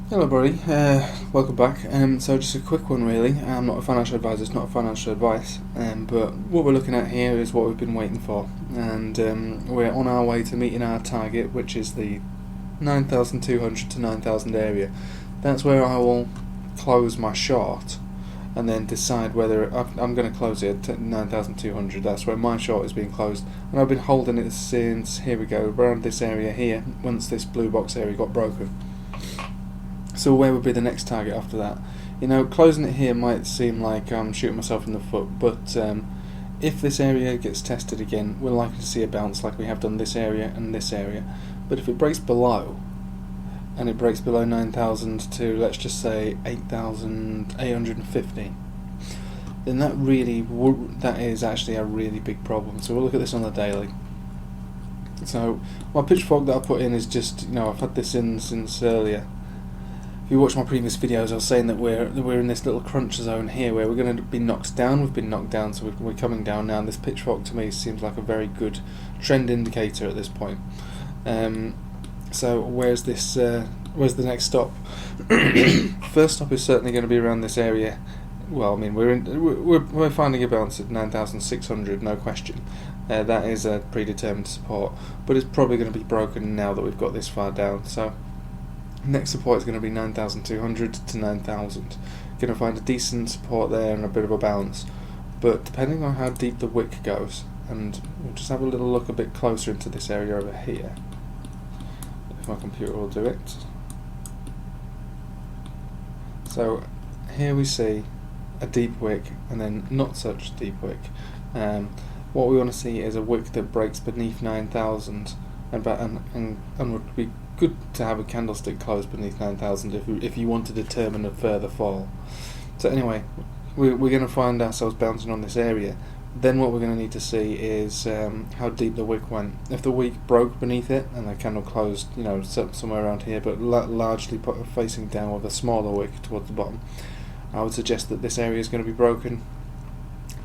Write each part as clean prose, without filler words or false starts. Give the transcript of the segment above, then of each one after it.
Hello everybody, welcome back. So just a quick one really. I'm not a financial advisor, it's not financial advice, but what we're looking at here is what we've been waiting for, and we're on our way to meeting our target, which is the 9,200 to 9,000 area. That's where I will close my short and then decide whether I'm going to close it at 9,200. That's where my short is being closed, and I've been holding it since, here we go, around this area here, once this blue box area got broken. So where would be the next target after that? You know, closing it here might seem like I'm shooting myself in the foot, but if this area gets tested again, we're likely to see a bounce like we have done this area and this area. But if it breaks below, and it breaks below 9,000 to, let's just say, 8,850, then that is actually a really big problem. So we'll look at this on the daily. So my pitchfork that I put in is just, you know, I've had this in since earlier. If you watch my previous videos, I was saying that we're in this little crunch zone here where we're going to be knocked down. We've been knocked down, so we're coming down now. And this pitchfork to me seems like a very good trend indicator at this point. So where's the next stop? First stop is certainly going to be around this area. Well, I mean, we're finding a bounce at 9,600, no question. That is a predetermined support, but it's probably going to be broken now that we've got this far down. So next support is going to be 9,200 to 9,000. Going to find a decent support there and a bit of a bounce, but depending on how deep the wick goes, and we'll just have a little look a bit closer into this area over here. If my computer will do it. So here we see a deep wick and then not such deep wick. What we want to see is a wick that breaks beneath 9,000 and would be good to have a candlestick close beneath 9,000 if you want to determine a further fall. So anyway, we're going to find ourselves bouncing on this area. Then what we're going to need to see is how deep the wick went. If the wick broke beneath it and the candle closed, you know, somewhere around here, but largely facing down with a smaller wick towards the bottom, I would suggest that this area is going to be broken.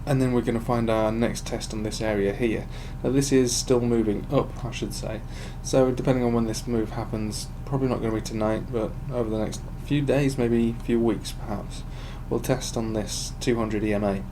And then we're going to find our next test on this area here. Now this is still moving up, I should say. So depending on when this move happens, probably not going to be tonight, but over the next few days, maybe a few weeks perhaps, we'll test on this 200 EMA.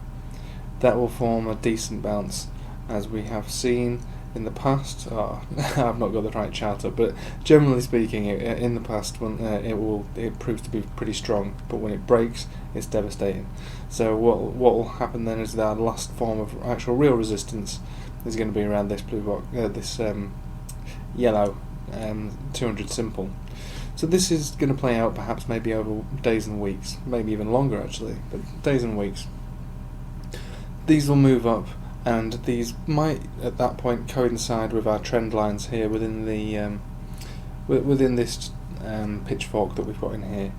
That will form a decent bounce, as we have seen in the past. I've not got the right chart up, but generally speaking, in the past, when it proves to be pretty strong, but when it breaks, it's devastating. So what will happen then is that our last form of actual real resistance is going to be around this blue box, this yellow 200 simple. So this is going to play out perhaps maybe over days and weeks, maybe even longer actually, but days and weeks. These will move up, and these might at that point coincide with our trend lines here within the within this pitchfork that we've got in here.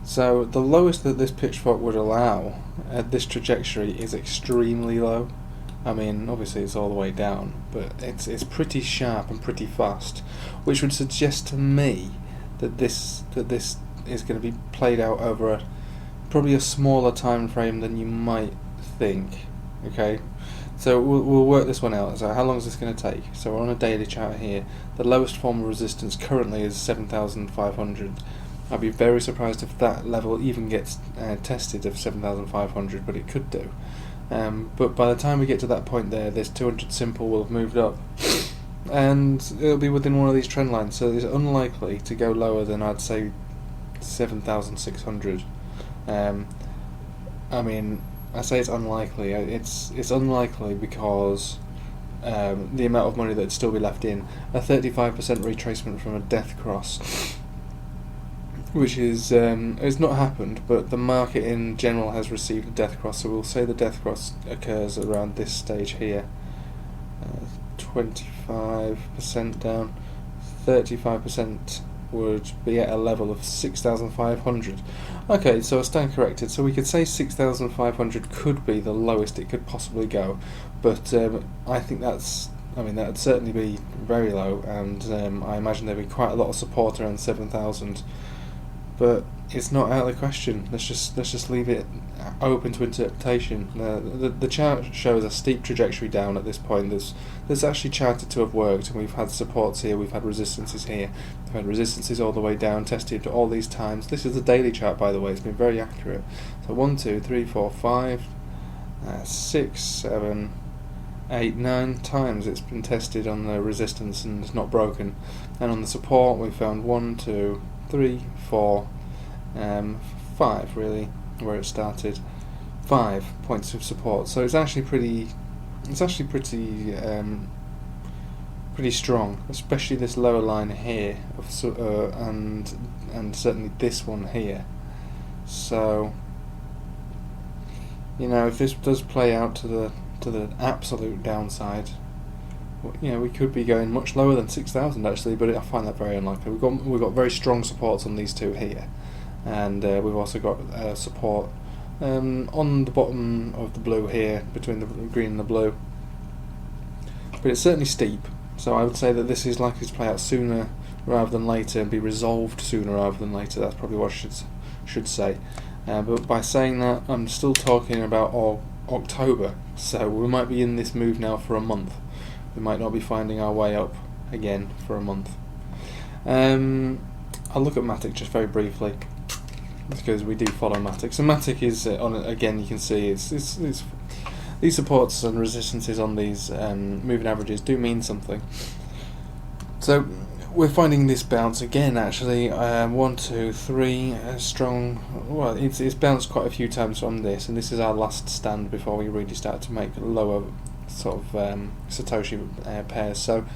So the lowest that this pitchfork would allow at this trajectory is extremely low. I mean, obviously it's all the way down, but it's pretty sharp and pretty fast, which would suggest to me that this is going to be played out over probably a smaller time frame than you might think. Okay, so we'll work this one out. So how long is this going to take? So we're on a daily chart here. The lowest form of resistance currently is 7,500. I'd be very surprised if that level even gets tested of 7,500, but it could do. But by the time we get to that point there, this 200 simple will have moved up, and it'll be within one of these trend lines. So it's unlikely to go lower than, I'd say, 7,600. I mean, I say it's unlikely. It's unlikely because the amount of money that'd still be left in. A 35% retracement from a death cross, which is it's not happened, but the market in general has received a death cross. So we'll say the death cross occurs around this stage here. 25% down, 35% would be at a level of 6,500. Okay, so I stand corrected. So we could say 6,500 could be the lowest it could possibly go, but I think that would certainly be very low, and I imagine there'd be quite a lot of support around 7,000. but it's not out of the question. Let's just leave it open to interpretation. The chart shows a steep trajectory down at this point. There's actually charted to have worked, and we've had supports here, we've had resistances here, we've had resistances all the way down, tested all these times. This is the daily chart, by the way. It's been very accurate. So 1, 2, 3, 4, 5, 6, 7, 8, 9 times it's been tested on the resistance and it's not broken. And on the support we found 1, 2, 3, 4, 5 really, where it started. 5 points of support. So it's actually pretty strong, especially this lower line here and certainly this one here. So if this does play out to the absolute downside, we could be going much lower than 6,000 actually, but I find that very unlikely. We've got very strong supports on these two here, and we've also got support on the bottom of the blue here, between the green and the blue. But it's certainly steep, so I would say that this is likely to play out sooner rather than later and be resolved sooner rather than later. That's probably what I should say. But by saying that, I'm still talking about October, so we might be in this move now for a month. We might not be finding our way up again for a month. I'll look at Matic just very briefly, because we do follow Matic. So Matic is again, you can see it's these supports and resistances on these moving averages do mean something. So we're finding this bounce again actually, 1, 2, 3, strong. Well, it's bounced quite a few times from this, and this is our last stand before we really start to make lower sort of Satoshi pairs. So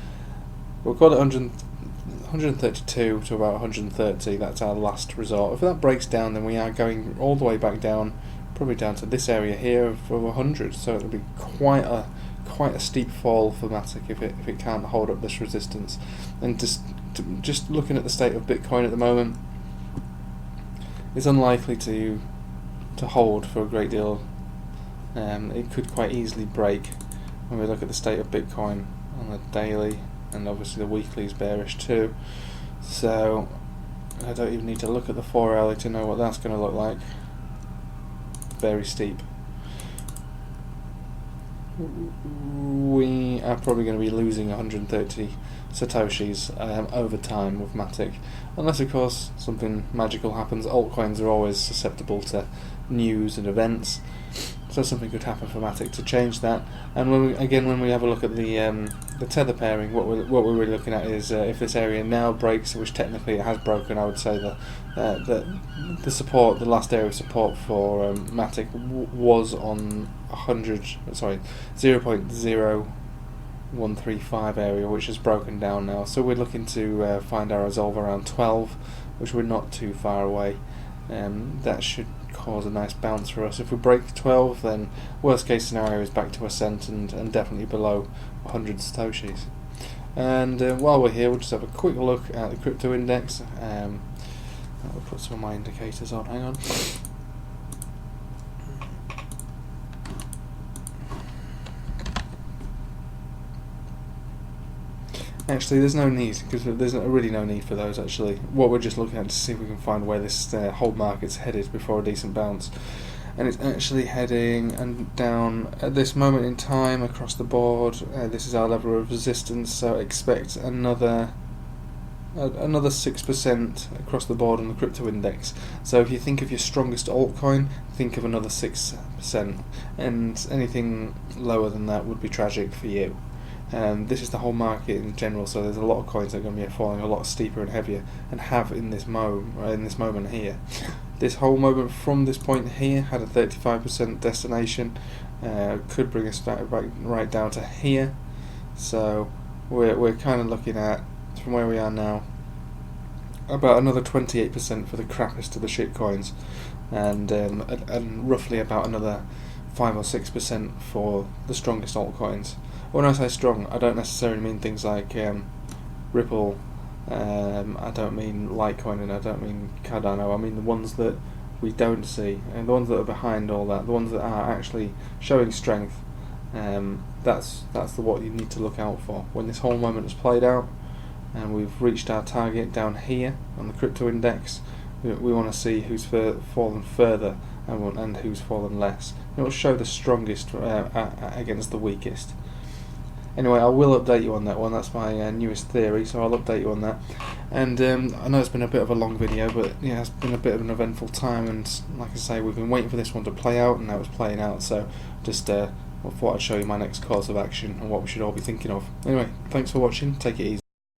we've got 132 to about 130, that's our last resort. If that breaks down, then we are going all the way back down, probably down to this area here of 100, so it'll be quite a steep fall for Matic if it can't hold up this resistance. And just looking at the state of Bitcoin at the moment, it's unlikely to hold for a great deal. It could quite easily break when we look at the state of Bitcoin on the daily, and obviously the weekly is bearish too. So I don't even need to look at the 4 hourly to know what that's going to look like. Very steep. We are probably going to be losing 130 Satoshis over time with Matic, unless of course something magical happens. Altcoins are always susceptible to news and events, so something could happen for Matic to change that. And when we have a look at the tether pairing, what we're really looking at is if this area now breaks, which technically it has broken. I would say that the support, the last area of support for Matic was on 0.0135 area, which is broken down now. So we're looking to find our resolve around 12, which we're not too far away. That should cause a nice bounce for us. If we break 12, then worst case scenario is back to a cent and definitely below 100 Satoshis. And while we're here, we'll just have a quick look at the crypto index. I'll put some of my indicators on, hang on. Actually, there's no need, because there's really no need for those actually. What we're just looking at is to see if we can find where this whole market's headed before a decent bounce. And it's actually heading down at this moment in time across the board. This is our level of resistance, so expect another 6% across the board on the crypto index. So if you think of your strongest altcoin, think of another 6%, and anything lower than that would be tragic for you. This is the whole market in general, so there's a lot of coins that are going to be falling a lot steeper and heavier, and have in this moment here. This whole moment from this point here had a 35% destination, could bring us right down to here. So we're kind of looking at, from where we are now, about another 28% for the crappiest of the shit coins, and roughly about another 5 or 6% for the strongest altcoins. When I say strong, I don't necessarily mean things like Ripple, I don't mean Litecoin, and I don't mean Cardano. I mean the ones that we don't see, and the ones that are behind all that, the ones that are actually showing strength. That's what you need to look out for. When this whole moment has played out, and we've reached our target down here on the crypto index, We want to see who's fallen further and who's fallen less. It will show the strongest against the weakest. Anyway, I will update you on that one. That's my newest theory, so I'll update you on that. And I know it's been a bit of a long video, but yeah, it's been a bit of an eventful time. And like I say, we've been waiting for this one to play out, and now it's playing out. So just I thought I'd show you my next course of action and what we should all be thinking of. Anyway, thanks for watching. Take it easy.